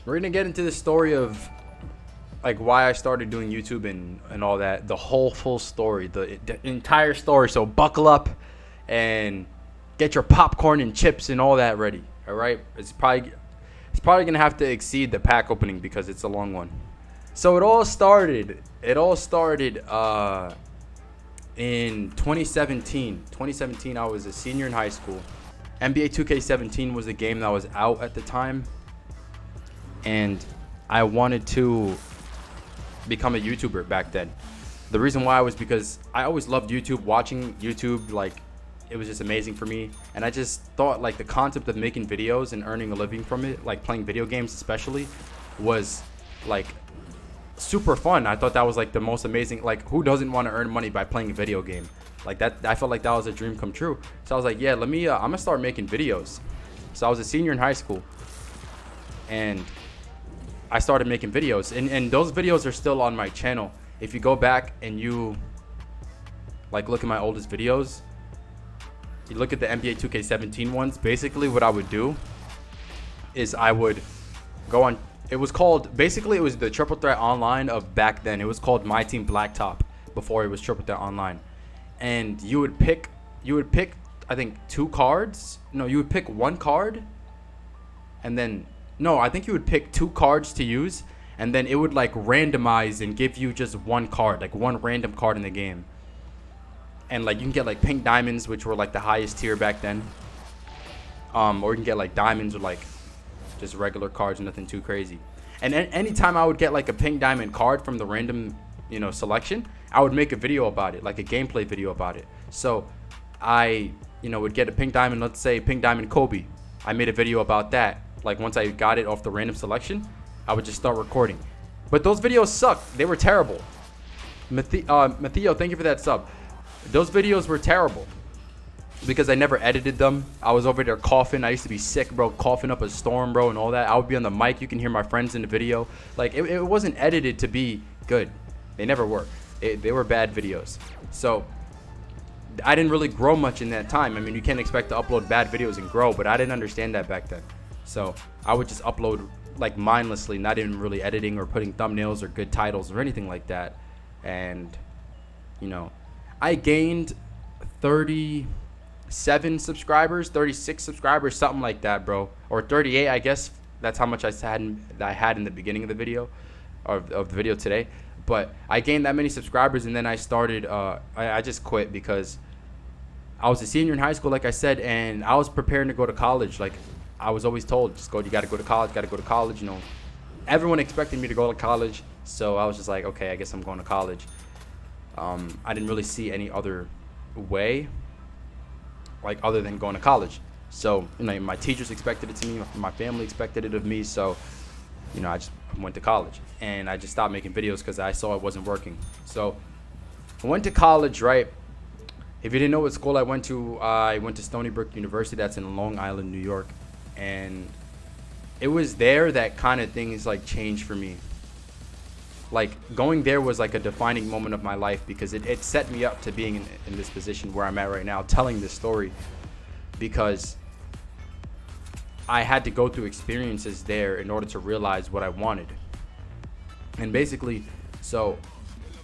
we're gonna get into the story of like why I started doing YouTube and all that, the whole full story, the entire story. So buckle up and get your popcorn and chips and all that ready. All right, it's probably gonna have to exceed the pack opening because it's a long one. So it all started in 2017. 2017, I was a senior in high school. NBA 2K17 was the game that was out at the time, and I wanted to become a YouTuber back then. The reason why was because I always loved YouTube, watching YouTube, like it was just amazing for me. And I just thought like the concept of making videos and earning a living from it, like playing video games especially, was like super fun. I thought that was like the most amazing, like who doesn't want to earn money by playing a video game? Like that, I felt like that was a dream come true. So I was like, yeah, I'm gonna start making videos. So I was a senior in high school and I started making videos, and those videos are still on my channel. If you go back and you like look at my oldest videos, you look at the NBA 2K17 ones, basically what I would do is I would go on, it was the Triple Threat Online of back then. It was called My Team Blacktop before it was Triple Threat Online. And you would pick I think 2 cards. No, you would pick 1 card, and then no, I think you would pick 2 cards to use, and then it would like randomize and give you just 1 card, like 1 random card in the game. And like you can get like pink diamonds, which were like the highest tier back then. Or you can get like diamonds or like just regular cards, nothing too crazy. And anytime I would get like a pink diamond card from the random, selection, I would make a video about it, like a gameplay video about it. So I, would get a pink diamond, let's say pink diamond Kobe. I made a video about that. Like once I got it off the random selection, I would just start recording. But those videos sucked. They were terrible. Matheo, thank you for that sub. Those videos were terrible because I never edited them. I was over there coughing. I used to be sick, bro, coughing up a storm, bro, and all that. I would be on the mic. You can hear my friends in the video. Like it wasn't edited to be good. They never were. They were bad videos. So I didn't really grow much in that time. I mean, you can't expect to upload bad videos and grow, but I didn't understand that back then. So I would just upload like mindlessly, not even really editing or putting thumbnails or good titles or anything like that. And, I gained 37 subscribers, 36 subscribers, something like that, bro. Or 38, I guess. That's how much I had in the beginning of the video, of the video today. But I gained that many subscribers, and then I started, I just quit because I was a senior in high school, like I said, and I was preparing to go to college. Like, I was always told, you got to go to college, Everyone expected me to go to college, so I was just like, okay, I guess I'm going to college. I didn't really see any other way, like, other than going to college. So, my teachers expected it to me, my family expected it of me, so, I just went to college. And I just stopped making videos because I saw it wasn't working. So, I went to college, right? If you didn't know what school I went to Stony Brook University. That's in Long Island, New York. And it was there that kind of things like changed for me. Like going there was like a defining moment of my life because it set me up to being in this position where I'm at right now, telling this story, because I had to go through experiences there in order to realize what I wanted. And basically, so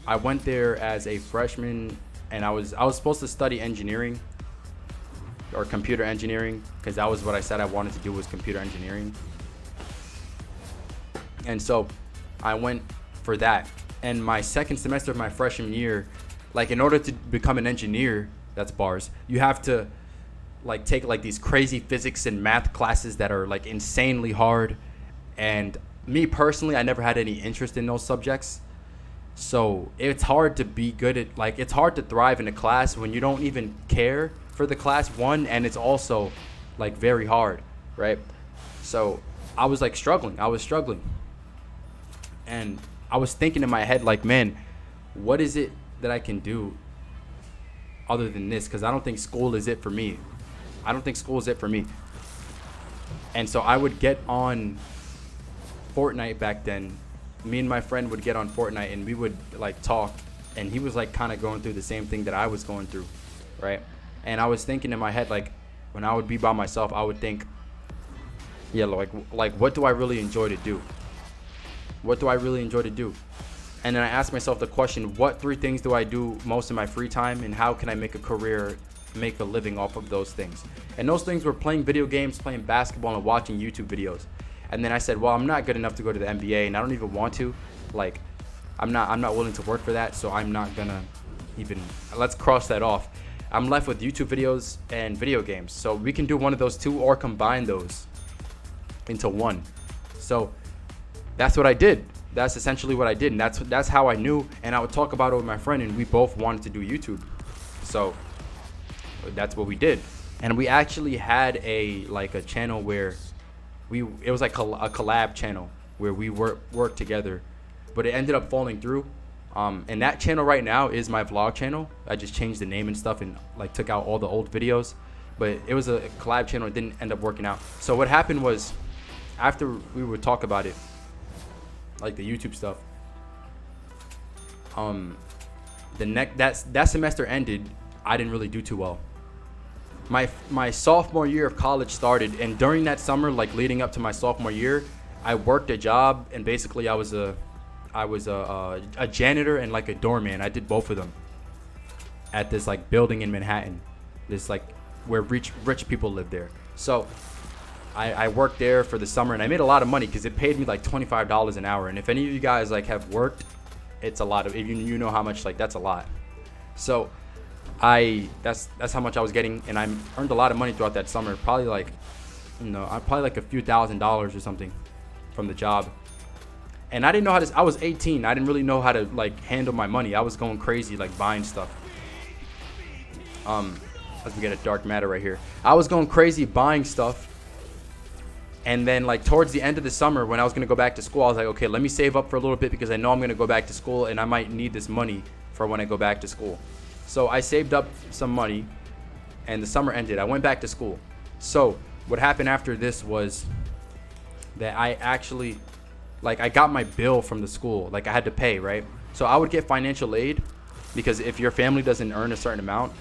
I went there as a freshman, and I was supposed to study engineering or computer engineering, because that was what I said I wanted to do, was computer engineering. And so I went for that. And my second semester of my freshman year, like in order to become an engineer, that's bars, you have to like take like these crazy physics and math classes that are like insanely hard. And me personally, I never had any interest in those subjects. So it's hard to be good at, like, it's hard to thrive in a class when you don't even care for the class, one, and it's also like very hard, right? So I was like struggling. And I was thinking in my head, like, man, what is it that I can do other than this? Because I don't think school is it for me. And so I would get on Fortnite back then. Me and my friend would get on Fortnite and we would like talk, and he was like kind of going through the same thing that I was going through, right? And I was thinking in my head, like, when I would be by myself, I would think, Yeah, like what do I really enjoy to do? What do I really enjoy to do? And then I asked myself the question, what 3 things do I do most in my free time, and how can I make a career, make a living off of those things? And those things were playing video games, playing basketball, and watching YouTube videos. And then I said, well, I'm not good enough to go to the NBA, and I don't even want to. Like, I'm not willing to work for that, so I'm not gonna even, let's cross that off. I'm left with YouTube videos and video games. So we can do one of those 2 or combine those into one. So that's what I did. That's essentially what I did, and that's how I knew. And I would talk about it with my friend, and we both wanted to do YouTube. So that's what we did. And we actually had a channel where it was like a collab channel where we worked together, but it ended up falling through. And that channel right now is my vlog channel. I just changed the name and stuff and like took out all the old videos, but it was a collab channel. It didn't end up working out. So what happened was, after we would talk about it, like the YouTube stuff, that semester ended. I didn't really do too well. My sophomore year of college started, and during that summer, like leading up to my sophomore year, I worked a job, and basically I was a janitor and like a doorman. I did both of them at this like building in Manhattan, this like where rich people live there. So I worked there for the summer, and I made a lot of money because it paid me like $25 an hour. And if any of you guys like have worked, it's a lot of, if you know how much, like that's a lot. So that's how much I was getting, and I earned a lot of money throughout that summer. Probably like, a few $1,000s or something from the job. And I didn't know how to, I was 18. I didn't really know how to like handle my money. I was going crazy, like buying stuff. As we get a dark matter right here. I was going crazy buying stuff. And then like towards the end of the summer, when I was going to go back to school, I was like, okay, let me save up for a little bit because I know I'm going to go back to school and I might need this money for when I go back to school. So I saved up some money, and the summer ended. I went back to school. So what happened after this was that I actually, like, I got my bill from the school. Like, I had to pay, right? So I would get financial aid because if your family doesn't earn a certain amount,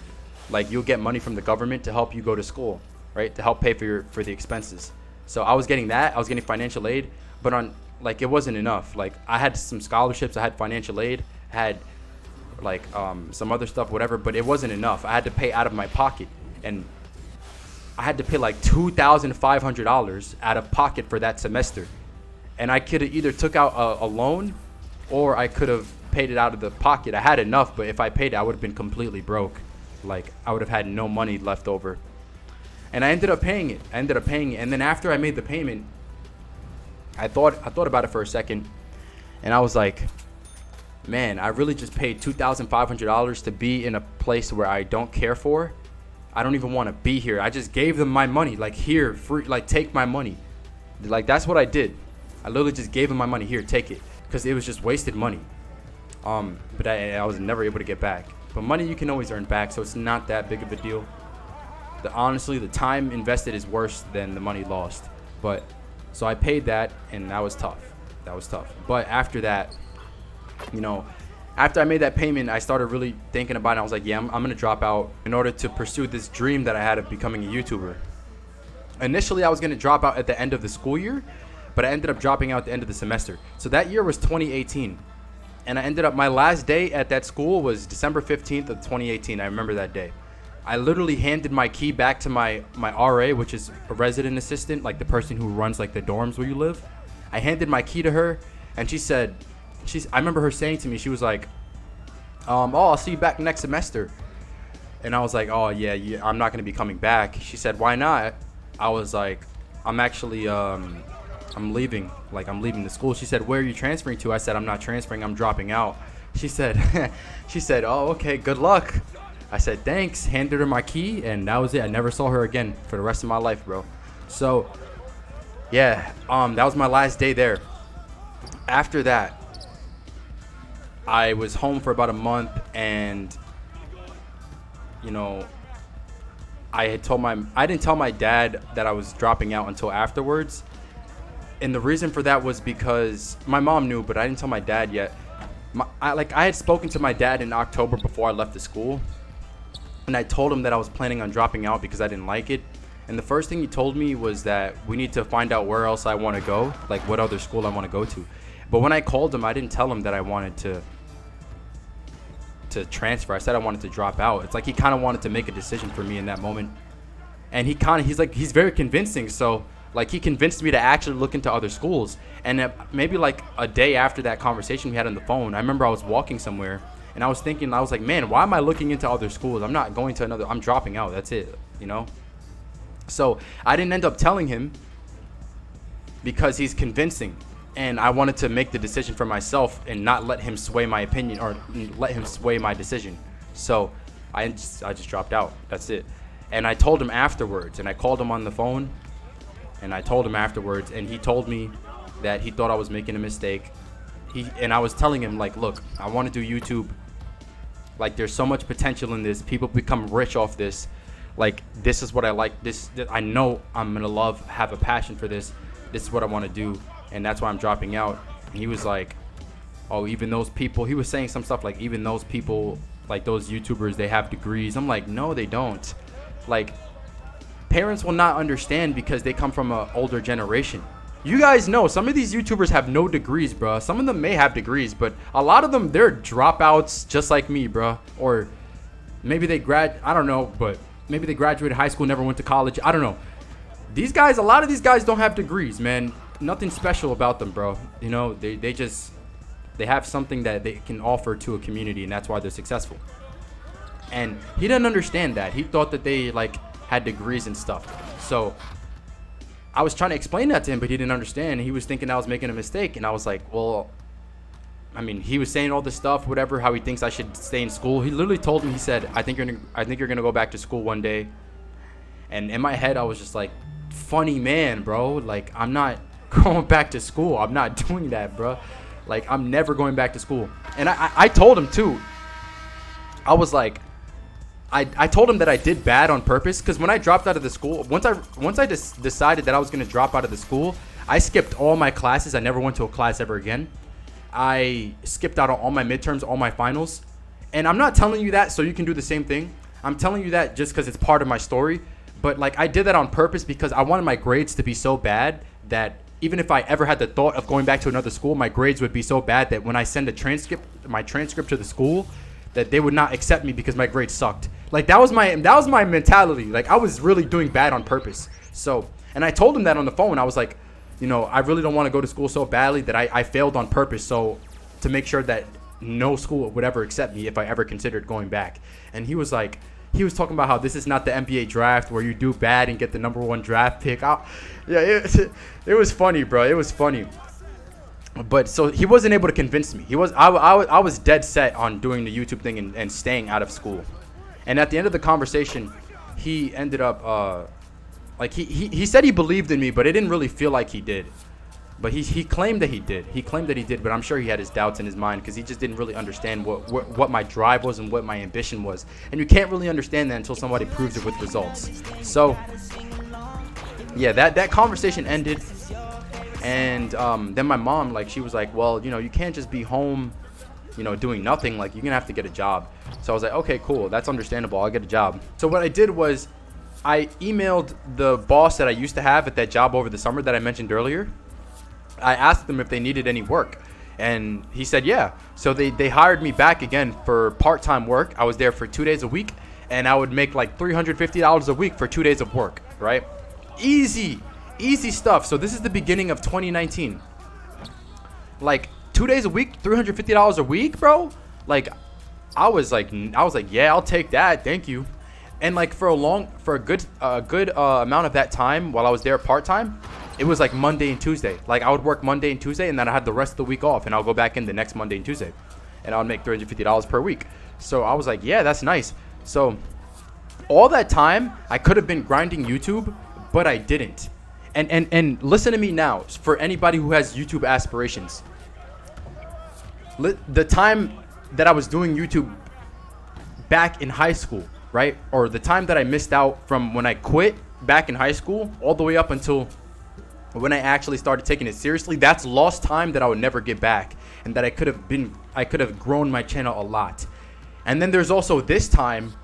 like, you'll get money from the government to help you go to school, right? To help pay for the expenses. So I was getting that. I was getting financial aid, but it wasn't enough. Like, I had some scholarships. I had financial aid. I had like some other stuff, whatever, but it wasn't enough. I had to pay out of my pocket, and I had to pay like $2,500 out of pocket for that semester. And I could have either took out a loan, or I could have paid it out of the pocket. I had enough, but if I paid it, I would have been completely broke. Like, I would have had no money left over. And I ended up paying it. And then after I made the payment, I thought about it for a second, and I was like, man, I really just paid $2,500 to be in a place where I don't care for. I don't even want to be here. I just gave them my money, like, here, free, like, take my money. Like, that's what I did. I literally just gave them my money, here, take it, because it was just wasted money. But I was never able to get back. But money you can always earn back, so it's not that big of a deal. Honestly, the time invested is worse than the money lost. But so I paid that, and that was tough. But after that, after I made that payment, I started really thinking about it. I was like, yeah, I'm going to drop out in order to pursue this dream that I had of becoming a YouTuber. Initially, I was going to drop out at the end of the school year, but I ended up dropping out at the end of the semester. So that year was 2018. And I ended up, my last day at that school was December 15th of 2018. I remember that day. I literally handed my key back to my RA, which is a resident assistant, like the person who runs like the dorms where you live. I handed my key to her, and she said, I remember her saying to me, she was like, I'll see you back next semester. And I was like, oh yeah, I'm not going to be coming back. She said, why not? I was like, I'm actually, I'm leaving. Like, I'm leaving the school. She said, where are you transferring to? I said, I'm not transferring. I'm dropping out. She said, oh, okay, good luck. I said, thanks. Handed her my key, and that was it. I never saw her again for the rest of my life, bro. So, yeah, that was my last day there. After that, I was home for about a month, and I didn't tell my dad that I was dropping out until afterwards. And the reason for that was because my mom knew, but I didn't tell my dad yet. I had spoken to my dad in October before I left the school, and I told him that I was planning on dropping out because I didn't like it. And the first thing he told me was that we need to find out where else I want to go, like what other school I want to go to. But when I called him, I didn't tell him that I wanted to transfer. I said I wanted to drop out. It's like he kind of wanted to make a decision for me in that moment. And he's very convincing. So like he convinced me to actually look into other schools. And maybe like a day after that conversation we had on the phone, I remember I was walking somewhere and I was like, man, why am I looking into other schools? I'm not going to another, I'm dropping out. That's it, you know? So I didn't end up telling him because he's convincing. And I wanted to make the decision for myself and not let him sway my opinion or let him sway my decision. So I just dropped out. That's it. And I told him afterwards, and I called him on the phone, and I told him afterwards, and he told me that he thought I was making a mistake. And I was telling him, like, look, I want to do YouTube. Like, there's so much potential in this. People become rich off this. Like, this is what I like. I know I'm going to have a passion for this. This is what I want to do. And that's why I'm dropping out. And he was like, oh, even those people, he was saying some stuff like, even those people, like those YouTubers, they have degrees. I'm like, no, they don't. Like, parents will not understand because they come from an older generation. You guys know some of these YouTubers have no degrees, bro. Some of them may have degrees, but a lot of them, they're dropouts just like me, bro. Or maybe I don't know, but maybe they graduated high school, never went to college. I don't know. A lot of these guys don't have degrees, man. Nothing special about them, bro. You know, they have something that they can offer to a community, and that's why they're successful. And he didn't understand that. He thought that they like had degrees and stuff. So I was trying to explain that to him, but he didn't understand. He was thinking I was making a mistake, and I was like, well, I mean, he was saying all this stuff, whatever, how he thinks I should stay in school. He literally told me, he said, I think you're gonna go back to school one day. And in my head, I was just like, funny man, bro. Like, I'm not going back to school. I'm not doing that, bro. Like, I'm never going back to school. And I told him too. I was like, I told him that I did bad on purpose, because when I dropped out of the school, once I decided that I was going to drop out of the school, I skipped all my classes. I never went to a class ever again. I skipped out on all my midterms, all my finals. And I'm not telling you that so you can do the same thing. I'm telling you that just because it's part of my story. But like, I did that on purpose because I wanted my grades to be so bad that even if I ever had the thought of going back to another school, my grades would be so bad that when I send my transcript to the school, that they would not accept me because my grades sucked. Like, that was my mentality. Like, I was really doing bad on purpose. So, and I told him that on the phone. I was like, you know, I really don't want to go to school so badly that I failed on purpose. So to make sure that no school would ever accept me if I ever considered going back. And he was talking about how this is not the NBA draft where you do bad and get the #1 draft pick. It was funny, bro. It was funny. But so he wasn't able to convince me. I was dead set on doing the YouTube thing and staying out of school. And at the end of the conversation, he ended up like he said he believed in me, but it didn't really feel like he did. But he claimed that he did. He claimed that he did, but I'm sure he had his doubts in his mind because he just didn't really understand what my drive was and what my ambition was. And you can't really understand that until somebody proves it with results. So yeah, that conversation ended. And then my mom, like, she was like, well, you know, you can't just be home, you know, doing nothing. Like, you're going to have to get a job. So I was like, okay, cool. That's understandable. I'll get a job. So what I did was I emailed the boss that I used to have at that job over the summer that I mentioned earlier. I asked them if they needed any work. And he said, yeah. So they hired me back again for part-time work. I was there for 2 days a week. And I would make like $350 a week for 2 days of work, right? Easy stuff. So this is the beginning of 2019. Like 2 days a week, $350 a week, bro. Like I was like, yeah, I'll take that. Thank you. And like for a good amount of that time while I was there part-time, it was like Monday and Tuesday. Like I would work Monday and Tuesday, and then I had the rest of the week off, and I'll go back in the next Monday and Tuesday, and I'll make $350 per week. So I was like, yeah, that's nice. So all that time I could have been grinding YouTube, but I didn't. And listen to me now, for anybody who has YouTube aspirations. The time that I was doing YouTube back in high school, right? Or the time that I missed out from when I quit back in high school all the way up until when I actually started taking it seriously, that's lost time that I would never get back, and that I could have grown my channel a lot. And then there's also this time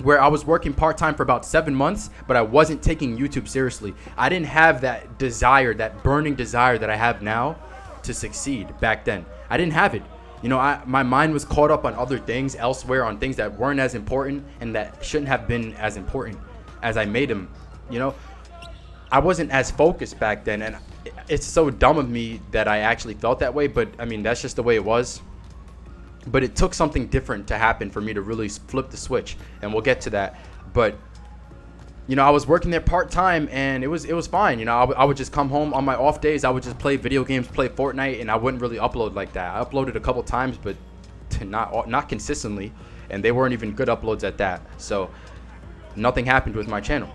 where I was working part-time for about 7 months, but I wasn't taking YouTube seriously. I didn't have that desire, that burning desire that I have now to succeed back then. I didn't have it. You know, my mind was caught up on other things elsewhere, on things that weren't as important and that shouldn't have been as important as I made them. You know, I wasn't as focused back then, and it's so dumb of me that I actually felt that way, but I mean, that's just the way it was. But it took something different to happen for me to really flip the switch, and we'll get to that. But you know, I was working there part-time, and it was fine. You know, I would just come home on my off days. I would just play video games, play Fortnite, and I wouldn't really upload like that. I uploaded a couple times, but not consistently, and they weren't even good uploads at that. So nothing happened with my channel.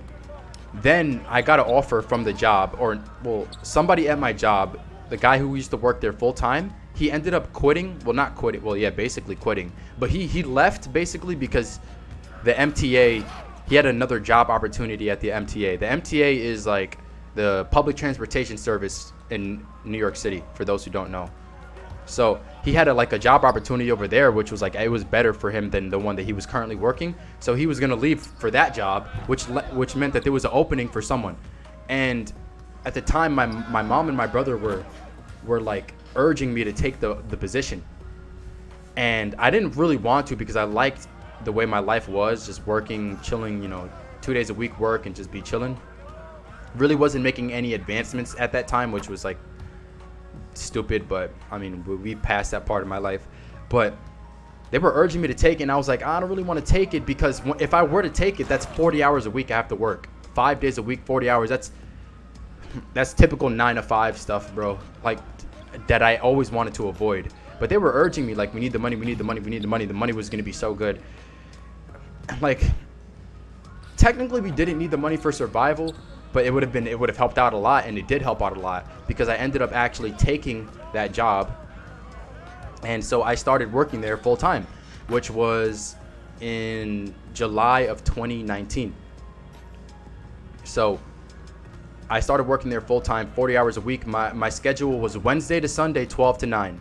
Then I got an offer from the job, or well, somebody at my job, the guy who used to work there full-time, he ended up quitting. Well, not quitting. Well, yeah, basically quitting. But he left basically because the MTA, he had another job opportunity at the MTA. The MTA is like the public transportation service in New York City, for those who don't know. So he had a job opportunity over there, which was like, it was better for him than the one that he was currently working. So he was going to leave for that job, which meant that there was an opening for someone. And at the time, my mom and my brother were like urging me to take the position. And I didn't really want to, because I liked the way my life was, just working, chilling, you know, 2 days a week work and just be chilling. Really wasn't making any advancements at that time, which was like stupid, but I mean, we passed that part of my life. But they were urging me to take it, and I was like, I don't really want to take it, because if I were to take it, that's 40 hours a week I have to work. 5 days a week, 40 hours. That's typical 9 to 5 stuff, bro. Like, that I always wanted to avoid. But they were urging me, like, we need the money, we need the money, we need the money. The money was going to be so good. Like, technically we didn't need the money for survival, but it would have helped out a lot, and it did help out a lot, because I ended up actually taking that job. And so I started working there full time, which was in July of 2019. So I started working there full time, 40 hours a week. My schedule was Wednesday to Sunday, 12 to 9.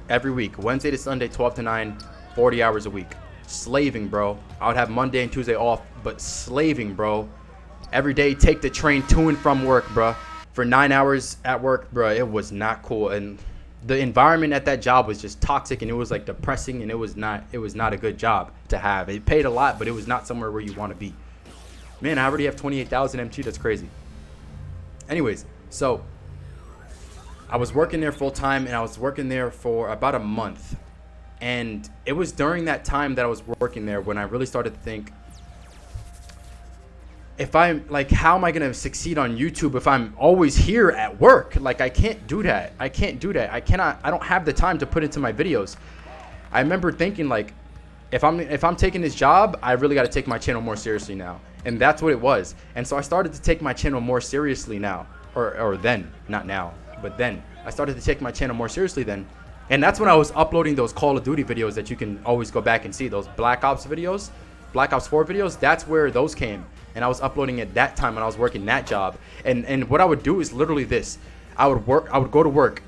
Every week, Wednesday to Sunday, 12 to 9, 40 hours a week. Slaving, bro. I would have Monday and Tuesday off, but slaving, bro. Every day, take the train to and from work, bro. For 9 hours at work, bro. It was not cool, and the environment at that job was just toxic, and it was like depressing, and it was not a good job to have. It paid a lot, but it was not somewhere where you want to be. Man, I already have 28,000 MT. That's crazy. Anyways, so I was working there full time, and I was working there for about a month. And it was during that time that I was working there when I really started to think, if I'm like, how am I going to succeed on YouTube if I'm always here at work? Like, I can't do that. I don't have the time to put into my videos. I remember thinking, like, if I'm taking this job, I really got to take my channel more seriously now. And that's what it was. And so I started to take my channel more seriously now, or then, not now, but then I started to take my channel more seriously then. And that's when I was uploading those Call of Duty videos that you can always go back and see, those Black Ops videos, Black Ops 4 videos. That's where those came. And I was uploading at that time when I was working that job. And what I would do is literally this. I would go to work.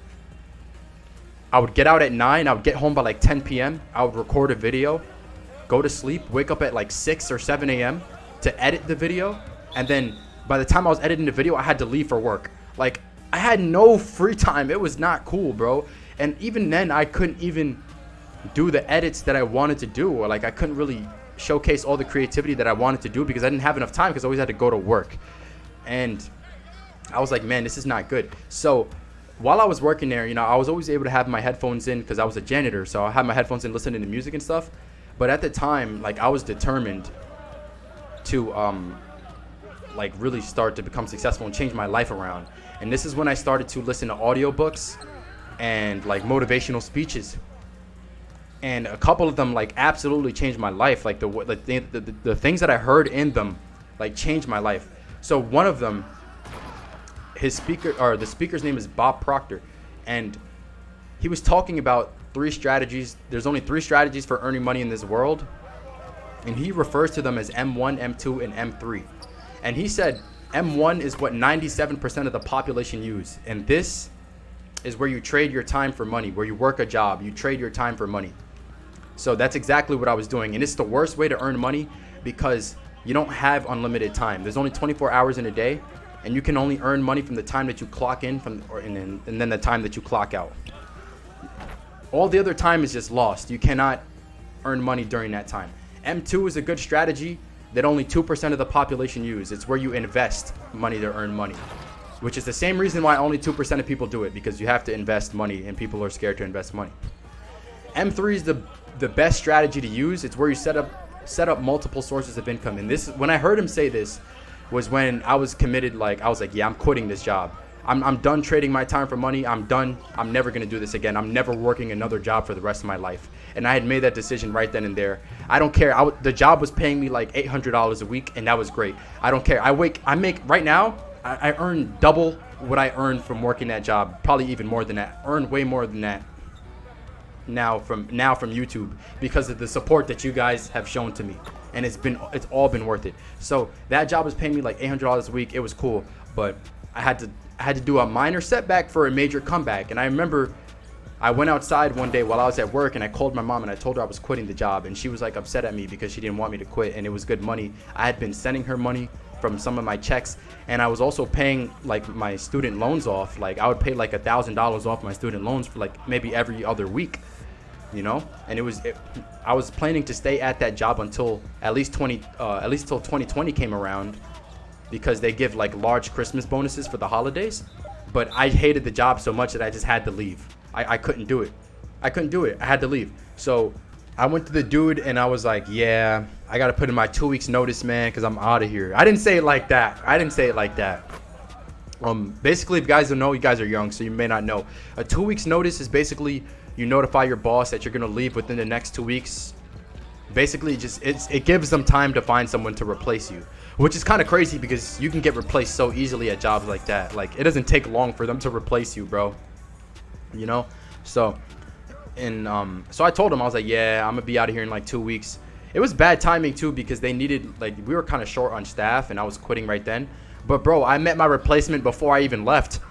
I would get out at 9. I would get home by like 10 p.m. I would record a video, go to sleep, wake up at like 6 or 7 a.m. to edit the video. And then by the time I was editing the video, I had to leave for work. Like, I had no free time. It was not cool, bro. And even then, I couldn't even do the edits that I wanted to do. Or like, I couldn't really showcase all the creativity that I wanted to do because I didn't have enough time, because I always had to go to work. And I was like, man, this is not good. So while I was working there, you know, I was always able to have my headphones in because I was a janitor. So I had my headphones in listening to music and stuff. But at the time, like, I was determined to like really start to become successful and change my life around. And this is when I started to listen to audiobooks and like motivational speeches. And a couple of them like absolutely changed my life. Like the things that I heard in them like changed my life. So one of them, the speaker's name is Bob Proctor, and he was talking about 3 strategies. There's only 3 strategies for earning money in this world, and he refers to them as M1, M2, and M3. And he said M1 is what 97% of the population use, and this is where you trade your time for money, where you work a job, you trade your time for money. So that's exactly what I was doing, and it's the worst way to earn money. because you don't have unlimited time. There's only 24 hours in a day, and you can only earn money from the time that you clock in and then the time that you clock out. All the other time is just lost. You cannot earn money during that time. M2 is a good strategy that only 2% of the population use. It's where you invest money to earn money, which is the same reason why only 2% of people do it, because you have to invest money and people are scared to invest money. M3 is the best strategy to use. It's where you set up multiple sources of income. And this, when I heard him say this, was when I was committed. Like, I was like, yeah, I'm quitting this job. I'm done trading my time for money. I'm done. I'm never going to do this again. I'm never working another job for the rest of my life. And I had made that decision right then and there. I don't care. The job was paying me like $800 a week, and that was great. I don't care. I make right now, I earn double what I earned from working that job. Probably even more than that. Earn way more than that now from YouTube, because of the support that you guys have shown to me. And it's all been worth it. So that job was paying me like $800 a week. It was cool, but I had to do a minor setback for a major comeback. And I remember I went outside one day while I was at work, and I called my mom and I told her I was quitting the job, and she was like upset at me because she didn't want me to quit, and it was good money. I had been sending her money from some of my checks, and I was also paying like my student loans off. Like, I would pay like $1,000 off my student loans for like maybe every other week, you know. And I was planning to stay at that job until at least till 2020 came around, because they give like large Christmas bonuses for the holidays. But I hated the job so much that I just had to leave. I couldn't do it. I had to leave. So I went to the dude and I was like, yeah, I got to put in my 2 weeks notice, man, because I'm out of here. I didn't say it like that. Basically, if you guys don't know, you guys are young, so you may not know. A 2 weeks notice is basically you notify your boss that you're going to leave within the next 2 weeks. Basically, it gives them time to find someone to replace you, which is kind of crazy because you can get replaced so easily at jobs like that. Like, it doesn't take long for them to replace you, bro. You know? So I told him, I was like, yeah, I'm gonna be out of here in like 2 weeks. It was bad timing too, because they needed, like, we were kind of short on staff and I was quitting right then. But bro, I met my replacement before I even left.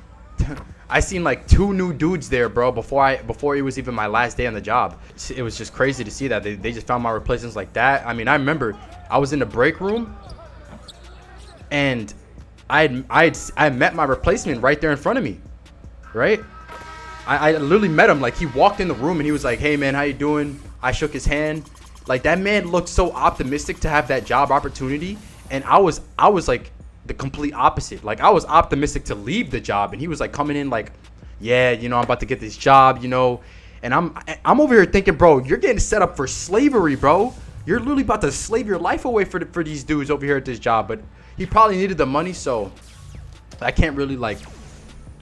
I seen like 2 new dudes there, bro, before it was even my last day on the job. It was just crazy to see that they just found my replacements like that. I mean, I remember I was in the break room and I met my replacement right there in front of me, right? I literally met him. Like, he walked in the room and he was like, hey man, how you doing? I shook his hand. Like, that man looked so optimistic to have that job opportunity, and I was like the complete opposite. Like, I was optimistic to leave the job, and he was like coming in like, yeah, you know, I'm about to get this job, you know. And I'm over here thinking, bro, you're getting set up for slavery, bro. You're literally about to slave your life away for these dudes over here at this job. But he probably needed the money, so I can't really like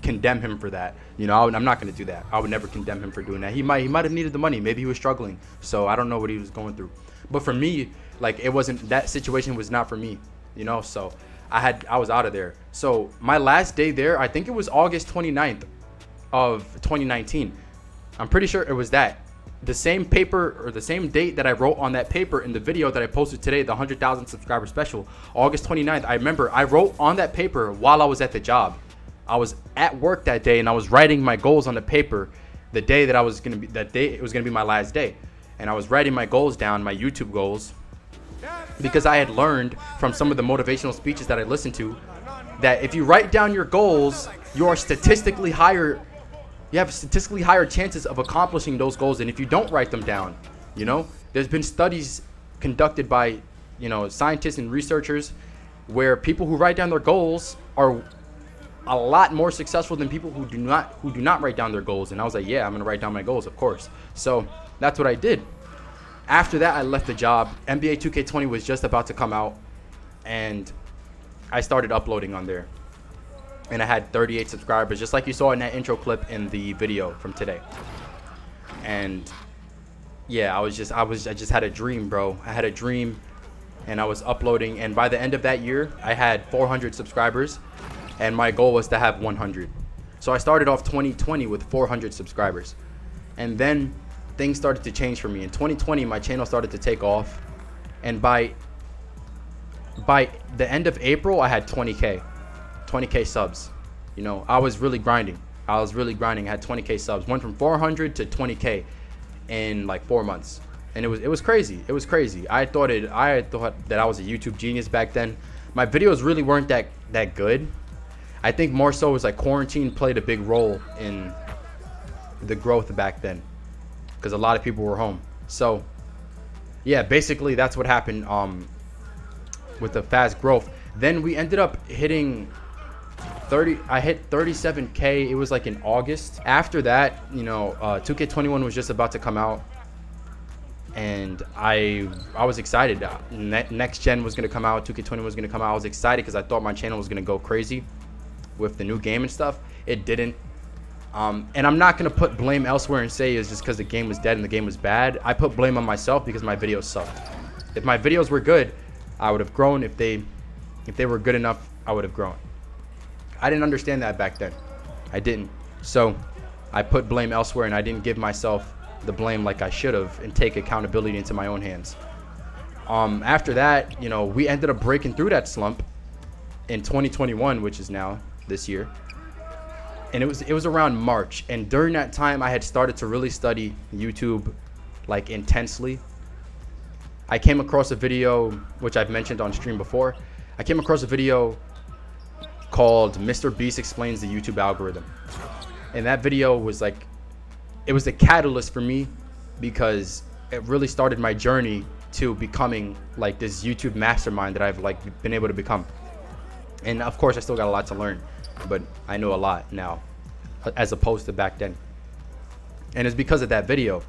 condemn him for that. You know, I'm not going to do that. I would never condemn him for doing that. He might have needed the money. Maybe he was struggling. So I don't know what he was going through. But for me, like, it wasn't, that situation was not for me, you know. So I was out of there. So my last day there, I think it was August 29th of 2019. I'm pretty sure it was that. The same paper, or the same date that I wrote on that paper in the video that I posted today, the 100,000 subscriber special, August 29th. I remember I wrote on that paper while I was at the job. I was at work that day and I was writing my goals on the paper the day that it was going to be my last day. And I was writing my goals down, my YouTube goals, because I had learned from some of the motivational speeches that I listened to that if you write down your goals, you have statistically higher chances of accomplishing those goals than if you don't write them down. You know, there's been studies conducted by, you know, scientists and researchers where people who write down their goals are a lot more successful than people who do not write down their goals. And I was like, yeah, I'm gonna write down my goals, of course. So that's what I did. After that, I left the job. NBA 2K20 was just about to come out, and I started uploading on there. And I had 38 subscribers, just like you saw in that intro clip in the video from today. And yeah, I just had a dream, bro. I had a dream, and I was uploading. And by the end of that year, I had 400 subscribers. And my goal was to have 100. So I started off 2020 with 400 subscribers. And then things started to change for me. In 2020, my channel started to take off. And by the end of April, I had 20K subs. You know, I was really grinding. I had 20K subs. Went from 400 to 20K in like 4 months. and it was crazy. It was crazy. I thought that I was a YouTube genius back then. My videos really weren't that good. I think more so it was like quarantine played a big role in the growth back then, because a lot of people were home. So yeah, basically that's what happened with the fast growth. Then we ended up hitting I hit 37K. It was like in August. After that, 2K21 was just about to come out, and I was excited. Next gen was gonna come out. 2K20 was gonna come out. I was excited because I thought my channel was gonna go crazy with the new game and stuff. It didn't. And I'm not gonna put blame elsewhere and say it's just because the game was dead and the game was bad. I put blame on myself because my videos sucked. If my videos were good, I would have grown. If they were good enough, I would have grown. I didn't understand that back then. I didn't. So I put blame elsewhere, and I didn't give myself the blame like I should have and take accountability into my own hands. After that, we ended up breaking through that slump in 2021, which is now this year. And it was around March. And during that time, I had started to really study YouTube like intensely. I came across a video, which I've mentioned on stream before. I came across a video called Mr. Beast Explains the YouTube Algorithm. And that video was like, it was a catalyst for me because it really started my journey to becoming like this YouTube mastermind that I've like been able to become. And of course, I still got a lot to learn, but I know a lot now as opposed to back then. And it's because of that video.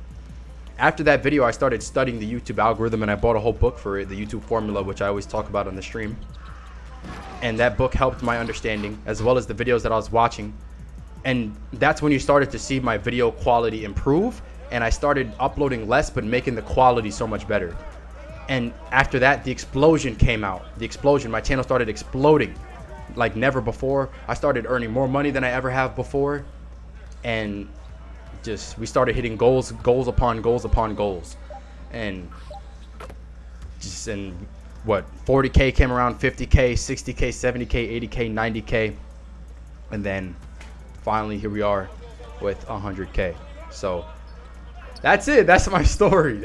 After that video, I started studying the YouTube algorithm, and I bought a whole book for it, the YouTube formula, which I always talk about on the stream. And that book helped my understanding as well as the videos that I was watching. And that's when you started to see my video quality improve, and I started uploading less but making the quality so much better. And after that, the explosion came out. The explosion, my channel started exploding like never before. I started earning more money than I ever have before, and we started hitting goals upon goals. And what, 40K came around, 50K, 60K, 70K, 80K, 90K, and then finally here we are with 100K. So that's it. That's my story.